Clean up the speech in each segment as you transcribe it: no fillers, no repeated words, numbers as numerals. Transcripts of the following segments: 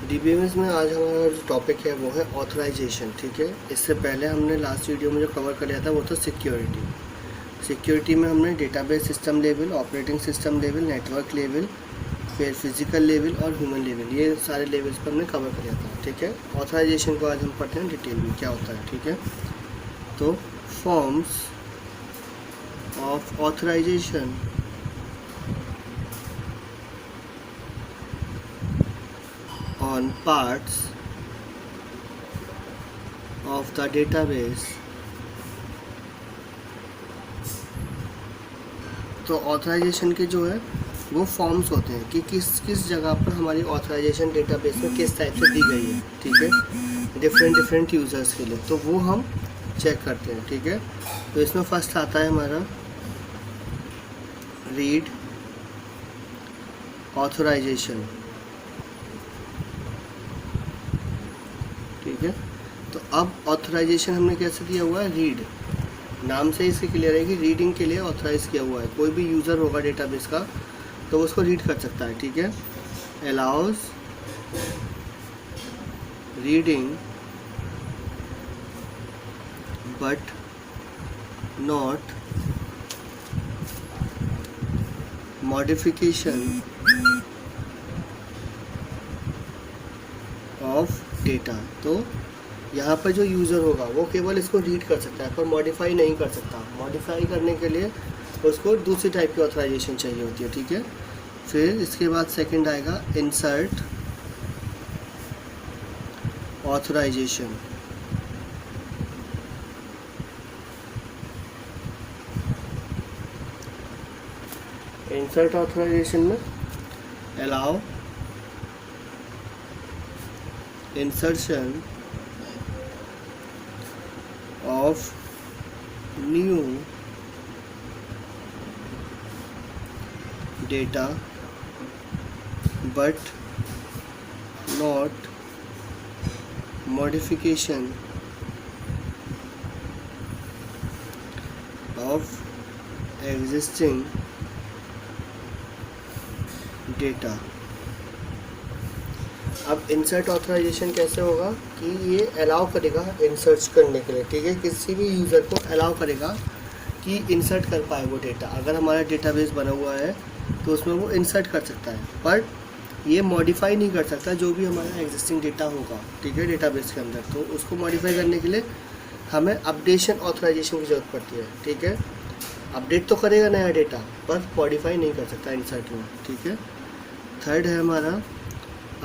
DBMS में आज हमारा जो टॉपिक है वो है ऑथराइजेशन। ठीक है, इससे पहले हमने लास्ट वीडियो में जो कवर कर लिया था वो था सिक्योरिटी। सिक्योरिटी में हमने database system level, operating system level, network level, फिर फिजिकल लेवल और ह्यूमन लेवल, ये सारे लेवल्स पर हमने कवर कर लिया था। ठीक है, ऑथराइजेशन को आज हम पढ़ते हैं डिटेल में क्या होता है। ठीक है, तो forms of authorisation on parts of the database। तो ऑथराइजेशन के जो है वो फॉर्म्स होते हैं कि किस किस जगह पर हमारी ऑथराइजेशन डेटाबेस में किस टाइप से दी गई है। ठीक है, डिफरेंट यूज़र्स के लिए, तो वो हम चेक करते हैं। ठीक है, तो इसमें फर्स्ट आता है हमारा रीड ऑथराइजेशन। ठीक है, तो अब ऑथराइजेशन हमने कैसे दिया हुआ है, रीड, नाम से इससे क्लियर है कि रीडिंग के लिए ऑथराइज किया हुआ है। कोई भी यूज़र होगा डेटाबेस का तो उसको रीड कर सकता है। ठीक है, allows reading but not modification of data. तो यहाँ पर जो यूज़र होगा वो केवल इसको रीड कर सकता है पर मॉडिफाई नहीं कर सकता। मॉडिफाई करने के लिए उसको दूसरी टाइप की ऑथराइजेशन चाहिए होती है। ठीक है, फिर इसके बाद सेकंड आएगा इंसर्ट ऑथराइजेशन। इंसर्ट ऑथराइजेशन में allow insertion of new data but not modification of existing data। अब इंसर्ट ऑथराइजेशन कैसे होगा कि ये अलाउ करेगा इंसर्च करने के लिए। ठीक है, किसी भी यूज़र को अलाउ करेगा कि इंसर्ट कर पाए वो डेटा। अगर हमारा डेटाबेस बना हुआ है तो उसमें वो इंसर्ट कर सकता है, पर ये मॉडिफाई नहीं कर सकता जो भी हमारा एग्जिस्टिंग डेटा होगा। ठीक है, डेटाबेस के अंदर, तो उसको मॉडिफाई करने के लिए हमें अपडेशन ऑथराइजेशन की ज़रूरत पड़ती है। ठीक है, अपडेट तो करेगा नया डेटा पर मॉडिफाई नहीं कर सकता इंसर्ट में। ठीक है, थर्ड है हमारा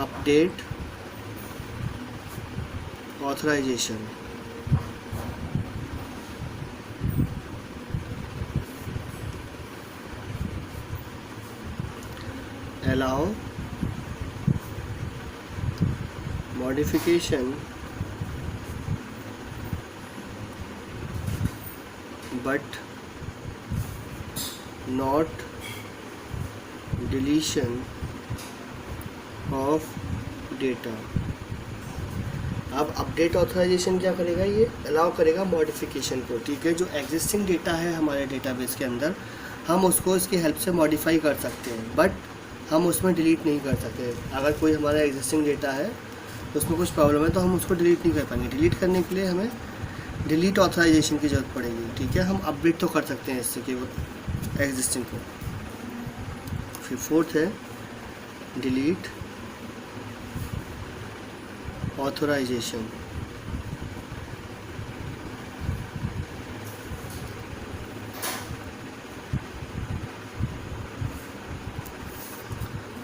update authorisation. Allow modification but not deletion of data. अब अपडेट ऑथराइजेशन क्या करेगा, ये अलाउ करेगा मॉडिफिकेशन को। ठीक है, जो एग्जिस्टिंग डेटा है हमारे डेटाबेस के अंदर हम उसको इसकी हेल्प से मॉडिफाई कर सकते हैं, बट हम उसमें डिलीट नहीं कर सकते। अगर कोई हमारा एग्जिस्टिंग डेटा है उसमें कुछ प्रॉब्लम है तो हम उसको डिलीट नहीं कर पाएंगे। डिलीट करने के लिए हमें डिलीट ऑथराइजेशन की ज़रूरत पड़ेगी। ठीक है, हम अपडेट तो कर सकते हैं इससे केवल एग्जिस्टिंग को। फिर फोर्थ है delete authorisation.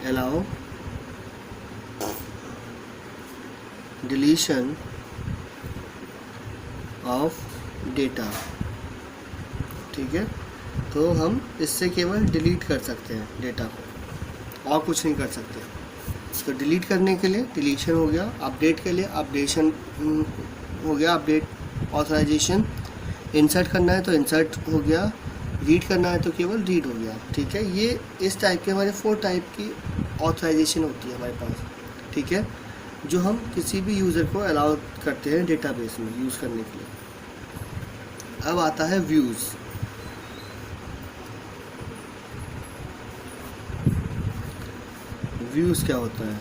Allow deletion of data. ठीक है, तो हम इससे केवल डिलीट कर सकते हैं डेटा को और कुछ नहीं कर सकते। तो डिलीट करने के लिए डिलीशन हो गया, अपडेट के लिए अपडेशन हो गया, अपडेट ऑथराइजेशन, इंसर्ट करना है तो इंसर्ट हो गया, रीड करना है तो केवल रीड हो गया। ठीक है, ये इस टाइप के हमारे 4 टाइप की ऑथराइजेशन होती है हमारे पास। ठीक है, जो हम किसी भी यूज़र को अलाउ करते हैं डेटाबेस में यूज़ करने के लिए। अब आता है व्यूज़। व्यूज़ क्या होता है?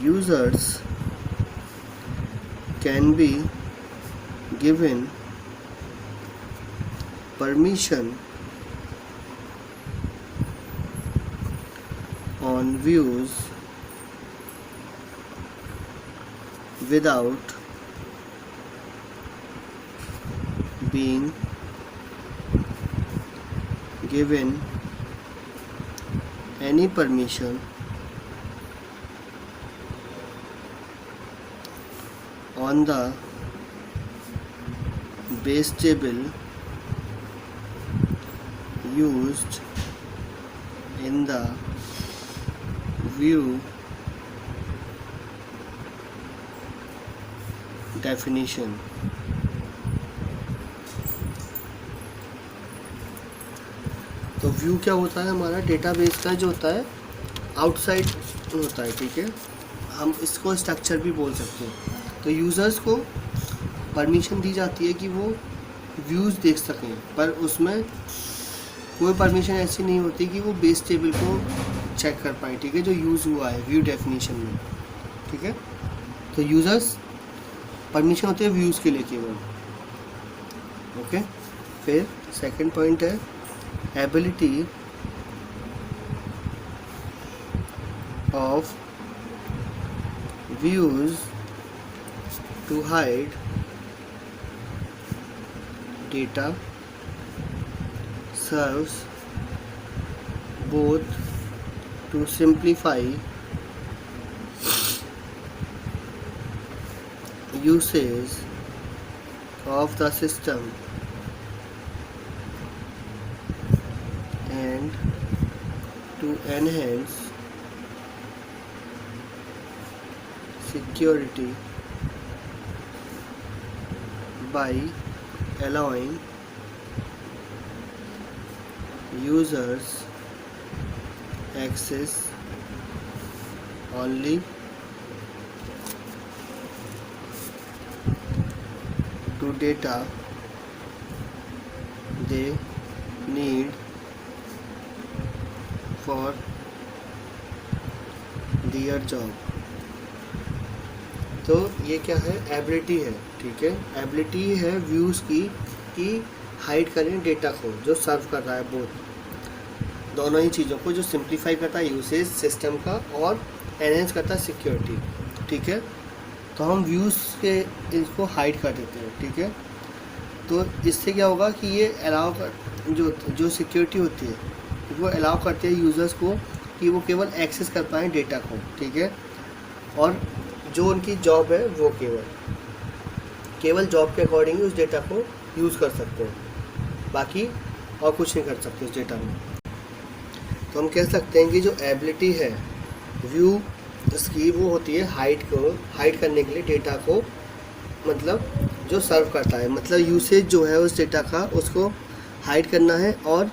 users can be given permission on views without being given any permission on the base table used in the view definition. तो व्यू क्या होता है, हमारा डेटाबेस का जो होता है आउटसाइड होता है, ठीक है, हम इसको स्ट्रक्चर भी बोल सकते हैं। तो यूज़र्स को परमिशन दी जाती है कि वो व्यूज़ देख सकें, पर उसमें कोई परमिशन ऐसी नहीं होती कि वो बेस टेबल को चेक कर पाए, ठीक है, जो यूज़ हुआ है व्यू डेफिनेशन में, ठीक है। तो यूज़र्स परमिशन होती है व्यूज़ के लिए केवल, ओके। फिर सेकंड पॉइंट है ability of views to hide data serves both to simplify usage of the system and to enhance security by allowing users access only to data they need for their job। तो ये क्या है, ability है, ठीक है, ability है views की कि हाइड करें डेटा को जो सर्व कर रहा है, बोथ दोनों ही चीज़ों को, जो सिंप्लीफाई करता है यूसेज सिस्टम का और एनहेंस करता है सिक्योरिटी, ठीक है। तो हम व्यूज़ के इसको हाइड कर देते हैं, ठीक है। तो इससे क्या होगा कि ये अलाउ कर जो सिक्योरिटी होती है वो अलाउ करते हैं यूज़र्स को कि वो केवल एक्सेस कर पाएँ डेटा को, ठीक है, और जो उनकी जॉब है वो केवल जॉब के अकॉर्डिंग ही उस डेटा को यूज़ कर सकते हैं, बाकी और कुछ नहीं कर सकते उस डेटा में। तो हम कह सकते हैं कि जो एबिलिटी है व्यू इसकी वो होती है हाइड करने के लिए डेटा को, मतलब जो सर्व करता है, मतलब यूसेज जो है उस डेटा का उसको हाइड करना है और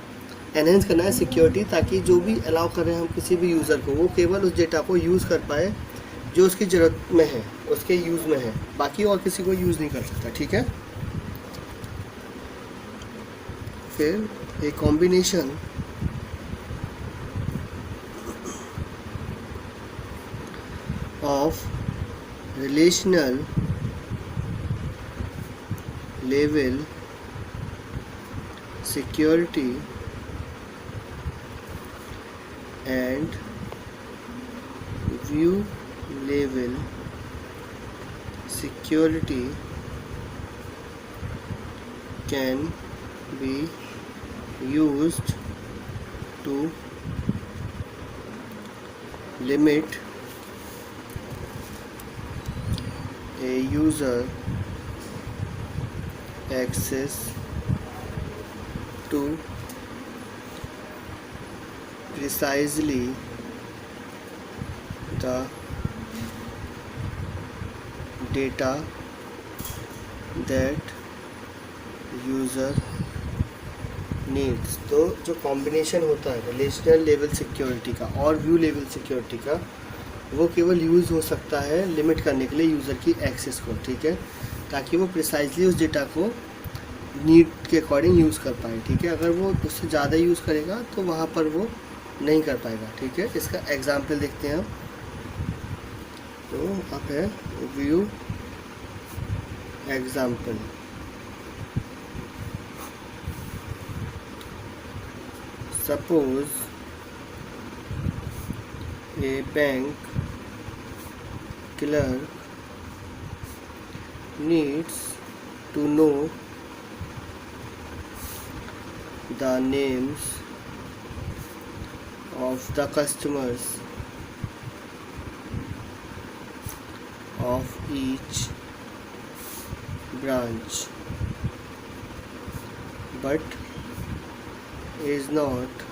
एनहेंस करना है सिक्योरिटी, ताकि जो भी अलाउ कर रहे हैं हम किसी भी यूज़र को, वो केवल उस डेटा को यूज़ कर पाए जो उसकी ज़रूरत में है, उसके यूज़ में है, बाकी और किसी को यूज़ नहीं कर सकता, ठीक है। फिर a combination of relational level security and view level security can be used to limit a user access to precisely the data that user needs. तो जो कॉम्बिनेशन होता है रिलेशनल लेवल सिक्योरिटी का और व्यू लेवल सिक्योरिटी का, वो केवल use हो सकता है लिमिट करने के लिए यूज़र की एक्सेस को, ठीक है, ताकि वो प्रिसाइजली उस डेटा को नीड के अकॉर्डिंग यूज़ कर पाए, ठीक है। अगर वो उससे ज़्यादा यूज़ करेगा तो वहाँ पर वो नहीं कर पाएगा, ठीक है। इसका एग्जाम्पल देखते हैं हम। तो अब है view example. Suppose A bank clerk needs to know the names of the customers of each branch, but is not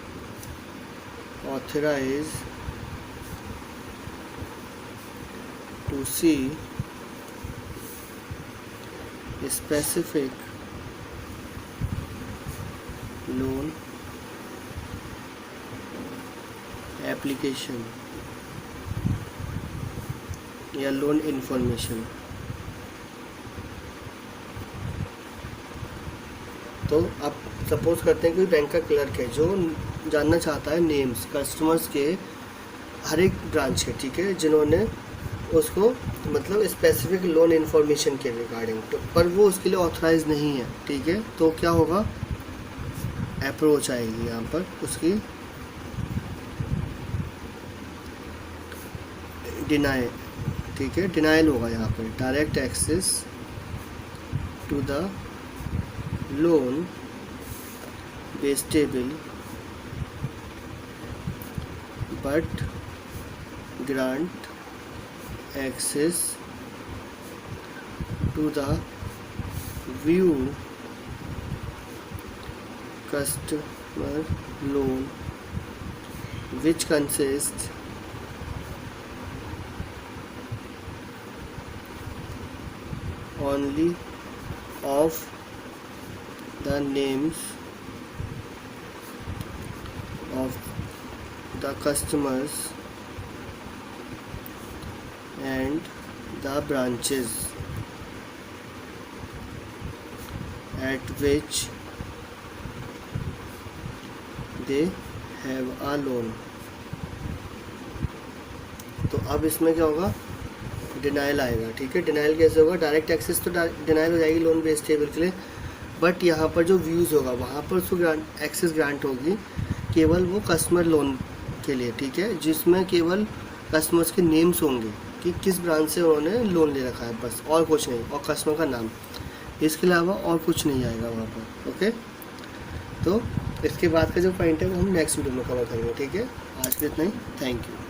authorized to see specific loan application या लोन इंफॉर्मेशन। तो अब सपोज करते हैं कि बैंक का क्लर्क है जो जानना चाहता है नेम्स कस्टमर्स के हर एक ब्रांच के, ठीक है, जिन्होंने उसको मतलब स्पेसिफिक लोन इन्फॉर्मेशन के रिगार्डिंग, तो पर वो उसके लिए ऑथराइज नहीं है, ठीक है। तो क्या होगा, अप्रोच आएगी यहाँ पर उसकी, डिनाई, ठीक है, डिनाइल होगा यहाँ पर। Direct access to the loan बेस्टेबल but grant access to the view customer loan which consists only of the names of the customers and the branches at which they have a loan। तो अब इसमें क्या होगा, denial आएगा, ठीक है। Denial कैसे होगा, डायरेक्ट एक्सेस तो डिनाइल हो जाएगी लोन बेस्ड टेबल के लिए, बट यहाँ पर जो व्यूज़ होगा वहाँ पर उसको एक्सेस ग्रांट होगी केवल वो कस्टमर लोन के लिए, ठीक है, जिसमें केवल कस्टमर्स के नेम्स होंगे कि किस ब्रांच से उन्होंने लोन ले रखा है, बस, और कुछ नहीं, और कस्टमर का नाम, इसके अलावा और कुछ नहीं आएगा वहाँ पर। ओके, तो इसके बाद का जो पॉइंट है वो हम नेक्स्ट वीडियो में कवर करेंगे, ठीक है। आज के इतना ही, थैंक यू।